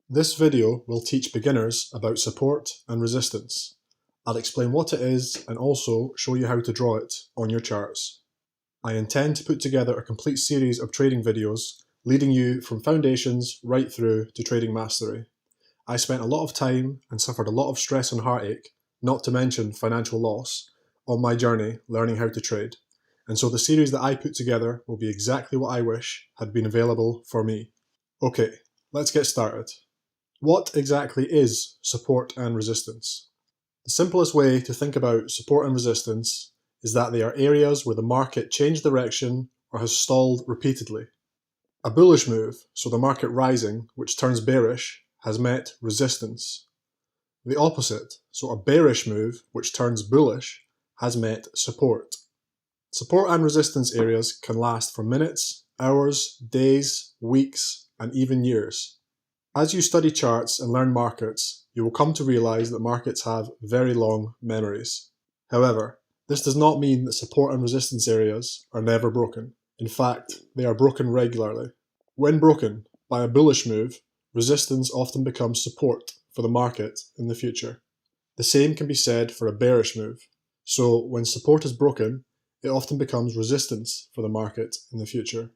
This video will teach beginners about support and resistance. I'll explain what it is and also show you how to draw it on your charts. I intend to put together a complete series of trading videos leading you from foundations right through to trading mastery. I spent a lot of time and suffered a lot of stress and heartache, not to mention financial loss, on my journey learning how to trade. And so the series that I put together will be exactly what I wish had been available for me. Okay, let's get started. What exactly is support and resistance? The simplest way to think about support and resistance is that they are areas where the market changed direction or has stalled repeatedly. A bullish move, so the market rising, which turns bearish, has met resistance. The opposite, so a bearish move, which turns bullish, has met support. Support and resistance areas can last for minutes, hours, days, weeks, and even years. As you study charts and learn markets, you will come to realize that markets have very long memories. However, this does not mean that support and resistance areas are never broken. In fact, they are broken regularly. When broken by a bullish move, resistance often becomes support for the market in the future. The same can be said for a bearish move. So when support is broken, it often becomes resistance for the market in the future.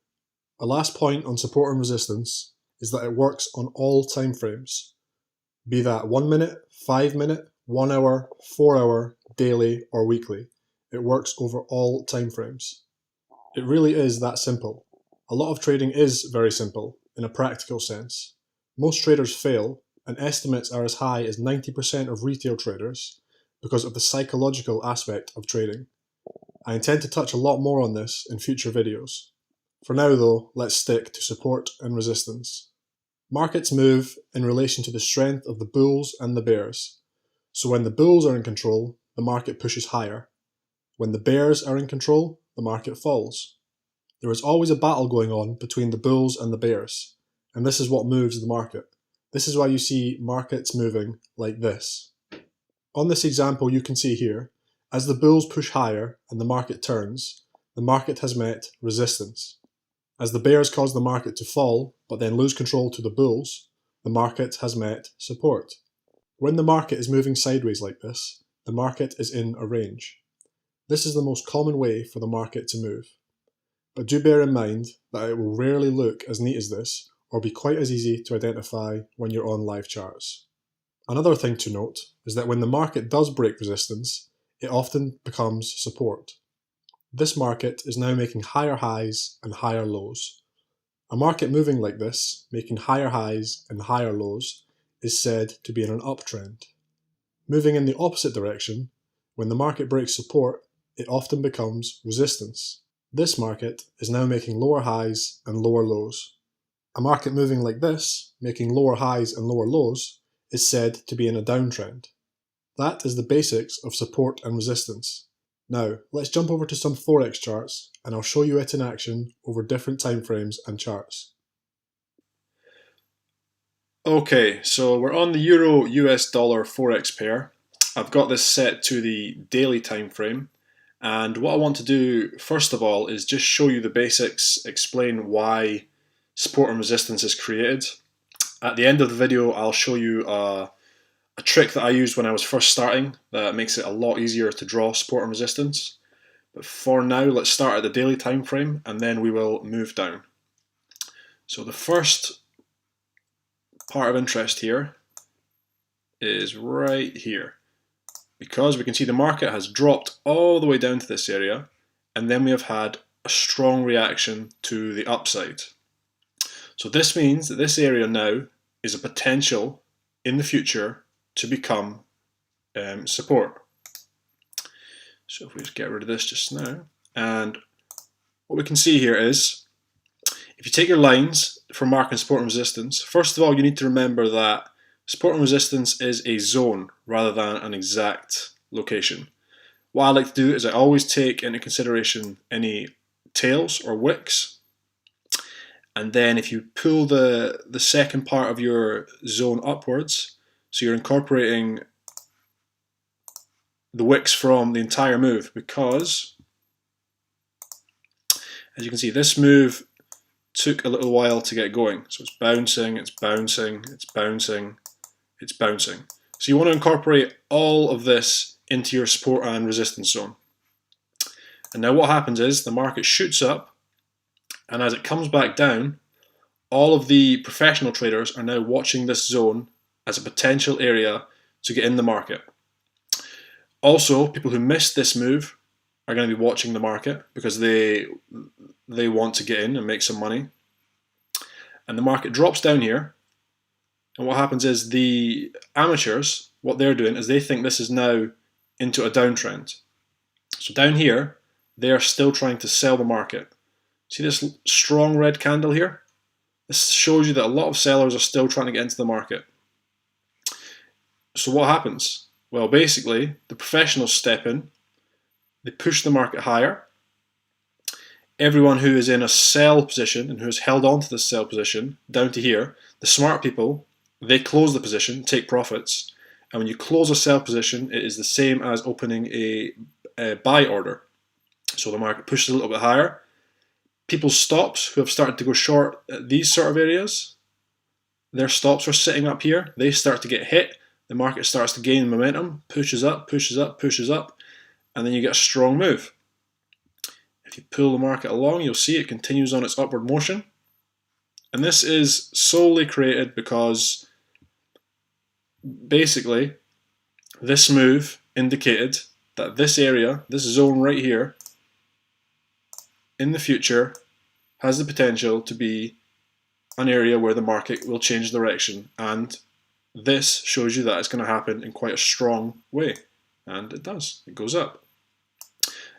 A last point on support and resistance is that it works on all time frames, be that 1 minute, 5 minute, 1 hour, 4 hour, daily, or weekly. It works over all time frames. It really is that simple. A lot of trading is very simple in a practical sense. Most traders fail, and estimates are as high as 90% of retail traders because of the psychological aspect of trading. I intend to touch a lot more on this in future videos. For now though, let's stick to support and resistance. Markets move in relation to the strength of the bulls and the bears. So when the bulls are in control, the market pushes higher. When the bears are in control, the market falls. There is always a battle going on between the bulls and the bears, and this is what moves the market. This is why you see markets moving like this. On this example you can see here, as the bulls push higher and the market turns, the market has met resistance. As the bears cause the market to fall, but then lose control to the bulls, the market has met support. When the market is moving sideways like this, the market is in a range. This is the most common way for the market to move. But do bear in mind that it will rarely look as neat as this, or be quite as easy to identify when you're on live charts. Another thing to note is that when the market does break resistance, it often becomes support. This market is now making higher highs and higher lows. A market moving like this, making higher highs and higher lows, is said to be in an uptrend. Moving in the opposite direction, when the market breaks support, it often becomes resistance. This market is now making lower highs and lower lows. A market moving like this, making lower highs and lower lows, is said to be in a downtrend. That is the basics of support and resistance. Now, let's jump over to some Forex charts and I'll show you it in action over different time frames and charts. Okay, so we're on the Euro US dollar Forex pair. I've got this set to the daily time frame, and what I want to do first of all is just show you the basics, explain why support and resistance is created. At the end of the video I'll show you a trick that I used when I was first starting that makes it a lot easier to draw support and resistance. But for now, let's start at the daily time frame and then we will move down. So the first part of interest here is right here, because we can see the market has dropped all the way down to this area, and then we have had a strong reaction to the upside. So this means that this area now is a potential in the future to become support. So if we just get rid of this just now, and what we can see here is, if you take your lines for marking support and resistance, first of all you need to remember that support and resistance is a zone rather than an exact location. What I like to do is I always take into consideration any tails or wicks, and then if you pull the second part of your zone upwards, so you're incorporating the wicks from the entire move, because as you can see this move took a little while to get going. So it's bouncing, it's bouncing, it's bouncing, it's bouncing. So you want to incorporate all of this into your support and resistance zone. And now what happens is the market shoots up, and as it comes back down, all of the professional traders are now watching this zone as a potential area to get in the market. Also, people who missed this move are going to be watching the market because they want to get in and make some money. And the market drops down here, and what happens is the amateurs, what they're doing is they think this is now into a downtrend. So down here, they are still trying to sell the market. See this strong red candle here? This shows you that a lot of sellers are still trying to get into the market. So what happens? Well, basically, the professionals step in, they push the market higher. Everyone who is in a sell position and who has held on to this sell position down to here, the smart people, they close the position, take profits. And when you close a sell position, it is the same as opening a buy order. So the market pushes a little bit higher. People's stops who have started to go short at these sort of areas, their stops are sitting up here. They start to get hit. The market starts to gain momentum, pushes up, pushes up, pushes up, and then you get a strong move. If you pull the market along, you'll see it continues on its upward motion. And this is solely created because basically this move indicated that this area, this zone right here, in the future has the potential to be an area where the market will change direction, and this shows you that it's going to happen in quite a strong way, and it does. It goes up.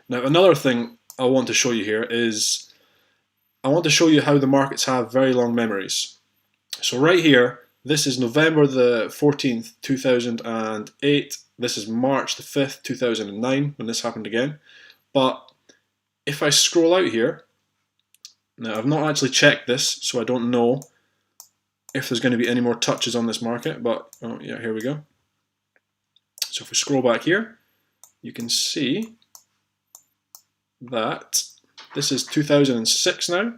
Now another thing I want to show you here is I want to show you how the markets have very long memories. So right here, this is November the 14th, 2008. This is March the 5th, 2009 when this happened again. But if I scroll out here, now I've not actually checked this, so I don't know if there's going to be any more touches on this market, but oh yeah, here we go. So if we scroll back here, you can see that this is 2006 now,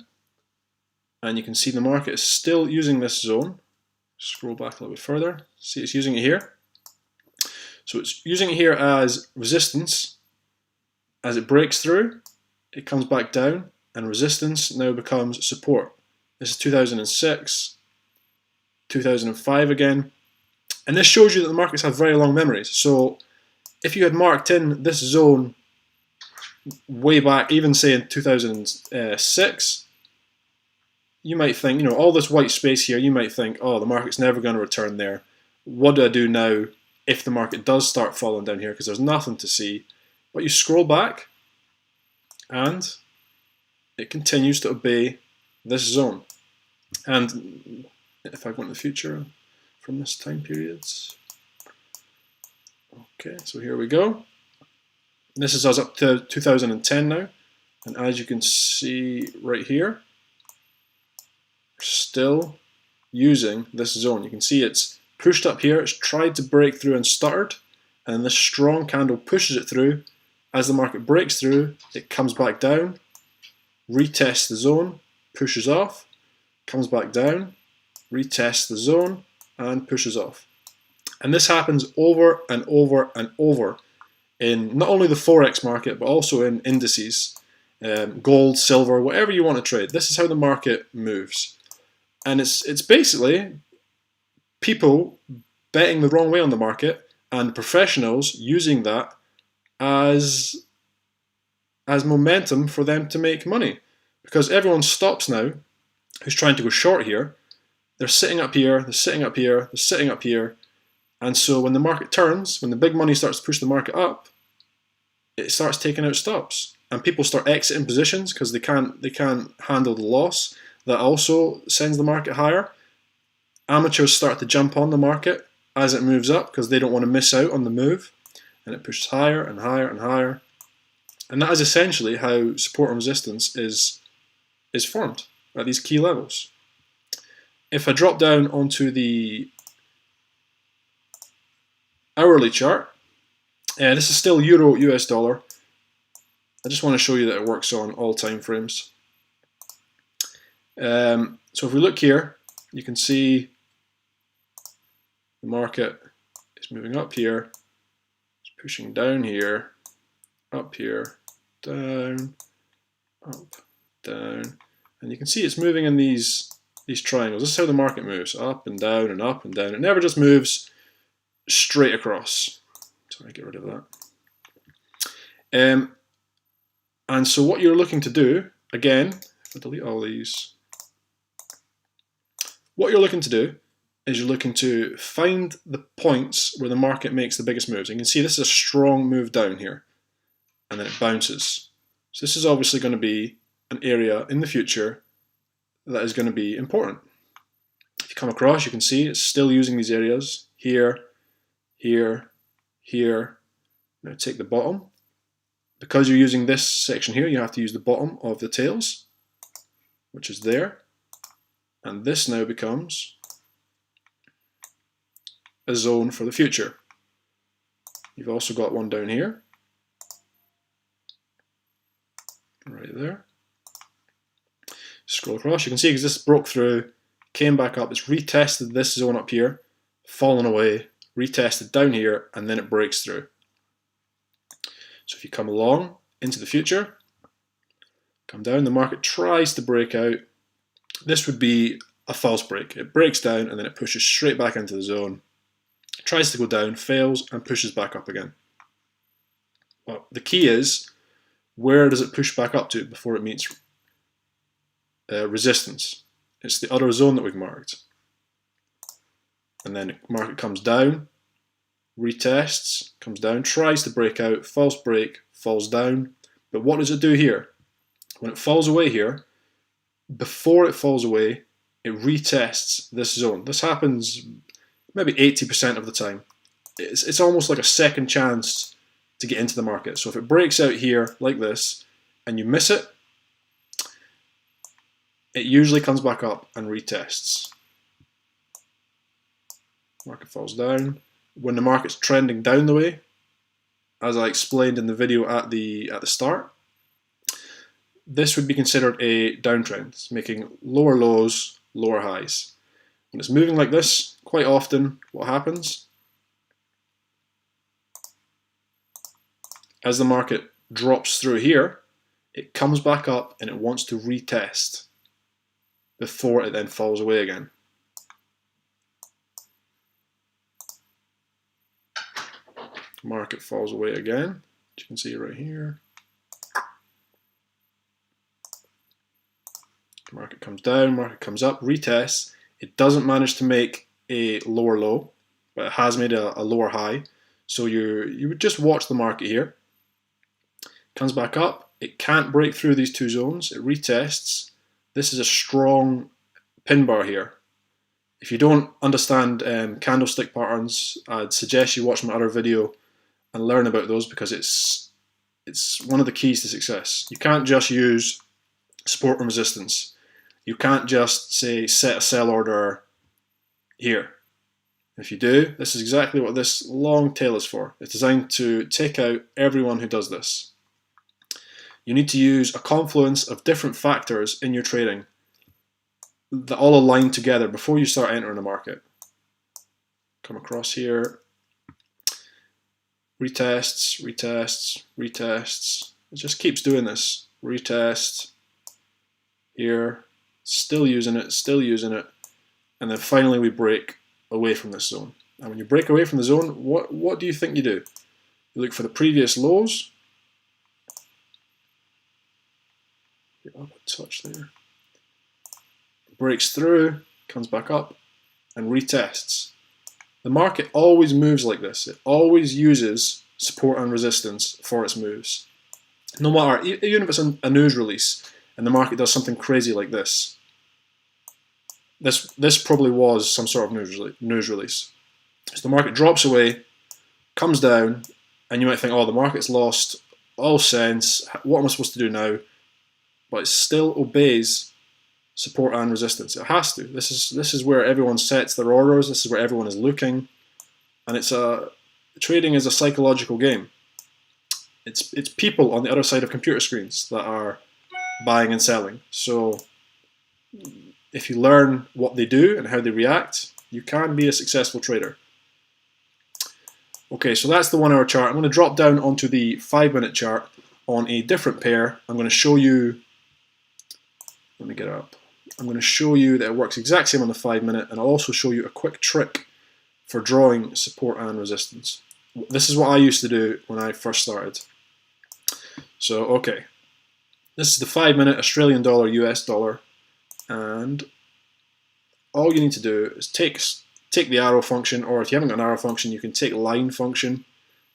and you can see the market is still using this zone. Scroll back a little bit further, see it's using it here. So it's using it here as resistance. As it breaks through, it comes back down, and resistance now becomes support. This is 2006, 2005 again, and this shows you that the markets have very long memories. So if you had marked in this zone way back, even say in 2006, you might think, you know, all this white space here, you might think, oh, the market's never going to return there. What do I do now if the market does start falling down here? Because there's nothing to see. But you scroll back, and it continues to obey this zone. And if I go into the future from this time periods, okay, so here we go. This is us up to 2010 now, and as you can see right here, we're still using this zone. You can see it's pushed up here, it's tried to break through and stuttered, and this strong candle pushes it through. As the market breaks through, it comes back down, retests the zone, pushes off, comes back down, retests the zone, and pushes off. And this happens over and over and over in not only the Forex market, but also in indices, gold, silver, whatever you want to trade. This is how the market moves. And it's basically people betting the wrong way on the market and professionals using that as momentum for them to make money, because everyone stops now who's trying to go short here. They're sitting up here, they're sitting up here, they're sitting up here, and so when the market turns, when the big money starts to push the market up, it starts taking out stops, and people start exiting positions because they can't handle the loss. That also sends the market higher. Amateurs start to jump on the market as it moves up because they don't want to miss out on the move. And it pushes higher and higher and higher. And that is essentially how support and resistance is formed at these key levels. If I drop down onto the hourly chart, this is still Euro US dollar. I just want to show you that it works on all time frames. So if we look here, you can see the market is moving up here, it's pushing down here, up here, down, up, down, and you can see it's moving in these triangles. This is how the market moves, up and down and up and down. It never just moves straight across. So I get rid of that. And so what you're looking to do, again, if I delete all these, what you're looking to do is you're looking to find the points where the market makes the biggest moves. You can see this is a strong move down here, and then it bounces. So this is obviously going to be an area in the future that is going to be important. If you come across, you can see it's still using these areas here, here, here. Now take the bottom. Because you're using this section here, you have to use the bottom of the tails, which is there. And this now becomes a zone for the future. You've also got one down here, right there. Scroll across, you can see because this broke through, came back up, it's retested this zone up here, fallen away, retested down here, and then it breaks through. So if you come along into the future, come down, the market tries to break out. This would be a false break. It breaks down and then it pushes straight back into the zone. It tries to go down, fails, and pushes back up again. Well, the key is, where does it push back up to before it meets resistance? It's the other zone that we've marked. And then the market comes down, retests, comes down, tries to break out, false break, falls down. But what does it do here? When it falls away here, before it falls away, it retests this zone. This happens maybe 80% of the time. It's almost like a second chance to get into the market. So if it breaks out here like this and you miss it, it usually comes back up and retests. Market falls down. When the market's trending down the way, as I explained in the video at the start, this would be considered a downtrend. It's making lower lows, lower highs. When it's moving like this, quite often what happens, as the market drops through here, it comes back up and it wants to retest before it then falls away again. Market falls away again, as you can see right here. Market comes down, market comes up, retests. It doesn't manage to make a lower low, but it has made a lower high. So you would just watch the market here. Comes back up, it can't break through these two zones, it retests. This is a strong pin bar here. If you don't understand candlestick patterns, I'd suggest you watch my other video and learn about those, because it's one of the keys to success. You can't just use support and resistance. You can't just say set a sell order here. If you do, this is exactly what this long tail is for. It's designed to take out everyone who does this. You need to use a confluence of different factors in your trading that all align together before you start entering the market. Come across here. Retests, retests, retests. It just keeps doing this. Retest. Here. Still using it, still using it. And then finally we break away from this zone. And when you break away from the zone, what do you think you do? You look for the previous lows. Get up a touch there. Breaks through, comes back up, and retests. The market always moves like this. It always uses support and resistance for its moves. No matter, even if it's a news release and the market does something crazy like this. This probably was some sort of news release. So the market drops away, comes down, and you might think, oh, the market's lost all sense. What am I supposed to do now? But it still obeys support and resistance. It has to. This is where everyone sets their orders. This is where everyone is looking, and trading is a psychological game. It's people on the other side of computer screens that are buying and selling. So if you learn what they do and how they react, you can be a successful trader. Okay, so that's the 1 hour chart. I'm going to drop down onto the 5-minute chart on a different pair. I'm going to show you, let me get it up. I'm going to show you that it works exact same on the 5-minute, and I'll also show you a quick trick for drawing support and resistance. This is what I used to do when I first started. So, okay, this is the 5-minute Australian dollar, US dollar, and all you need to do is take the arrow function, or if you haven't got an arrow function, you can take line function.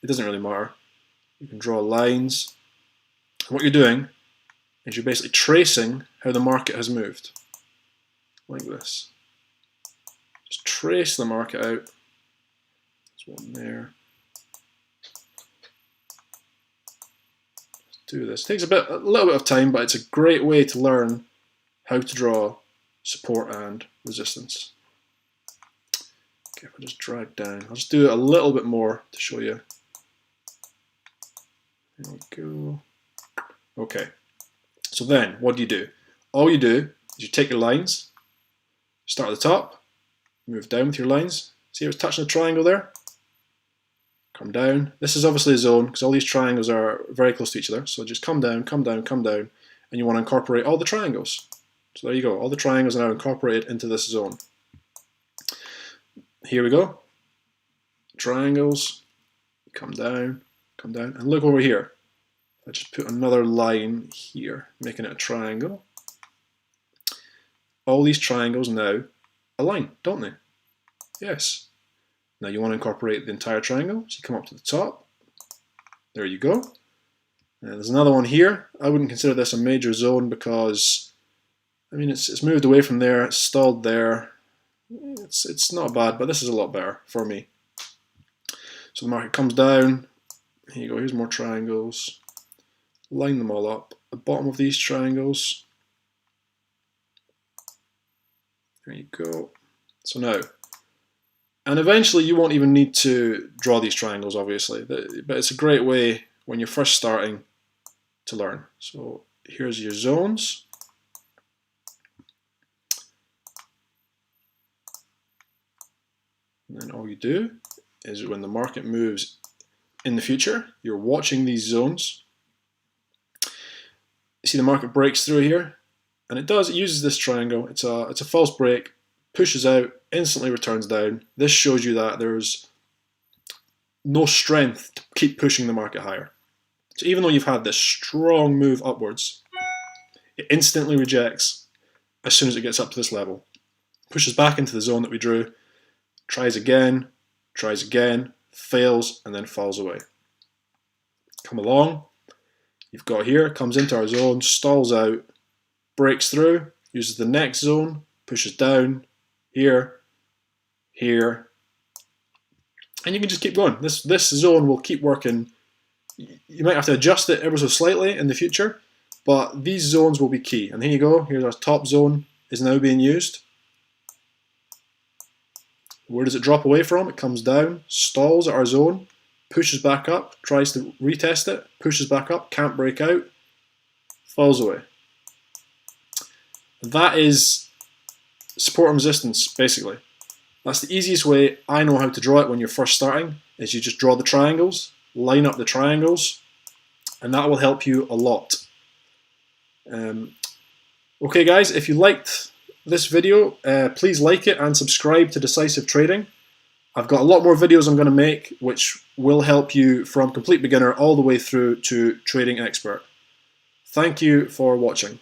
It doesn't really matter. You can draw lines. And what you're doing is you're basically tracing how the market has moved, like this. Just trace the market out. There's one there. Do this. It takes a little bit of time, but it's a great way to learn how to draw support and resistance. Okay, if I just drag down, I'll just do it a little bit more to show you. There we go. Okay, so then what do? All you do is you take your lines, start at the top, move down with your lines. See how it's touching the triangle there? Come down. This is obviously a zone because all these triangles are very close to each other. So just come down, come down, come down, and you want to incorporate all the triangles. So there you go. All the triangles are now incorporated into this zone. Here we go. Triangles. Come down, and look over here. I just put another line here, making it a triangle. All these triangles now align, don't they? Yes. Now you want to incorporate the entire triangle, so you come up to the top. There you go. And there's another one here. I wouldn't consider this a major zone because, I mean, it's moved away from there, it's stalled there. It's not bad, but this is a lot better for me. So the market comes down. Here you go, here's more triangles. Line them all up. The bottom of these triangles. There you go. So now, and eventually you won't even need to draw these triangles, obviously, but it's a great way when you're first starting to learn. So here's your zones. And then all you do is when the market moves in the future, you're watching these zones. You see the market breaks through here, and it uses this triangle. It's a false break, pushes out, instantly returns down. This shows you that there's no strength to keep pushing the market higher. So even though you've had this strong move upwards, it instantly rejects as soon as it gets up to this level. Pushes back into the zone that we drew, tries again, fails, and then falls away. Come along, you've got here, comes into our zone, stalls out, breaks through, uses the next zone, pushes down, here, here, and you can just keep going. This zone will keep working. You might have to adjust it ever so slightly in the future, but these zones will be key. And here you go, here's our top zone is now being used. Where does it drop away from? It comes down, stalls at our zone, pushes back up, tries to retest it, pushes back up, can't break out, falls away. That is support and resistance, basically. That's the easiest way I know how to draw it when you're first starting, is you just draw the triangles, line up the triangles, and that will help you a lot. Okay guys, if you liked this video, please like it and subscribe to Decisive Trading. I've got a lot more videos I'm going to make which will help you from complete beginner all the way through to trading expert. Thank you for watching.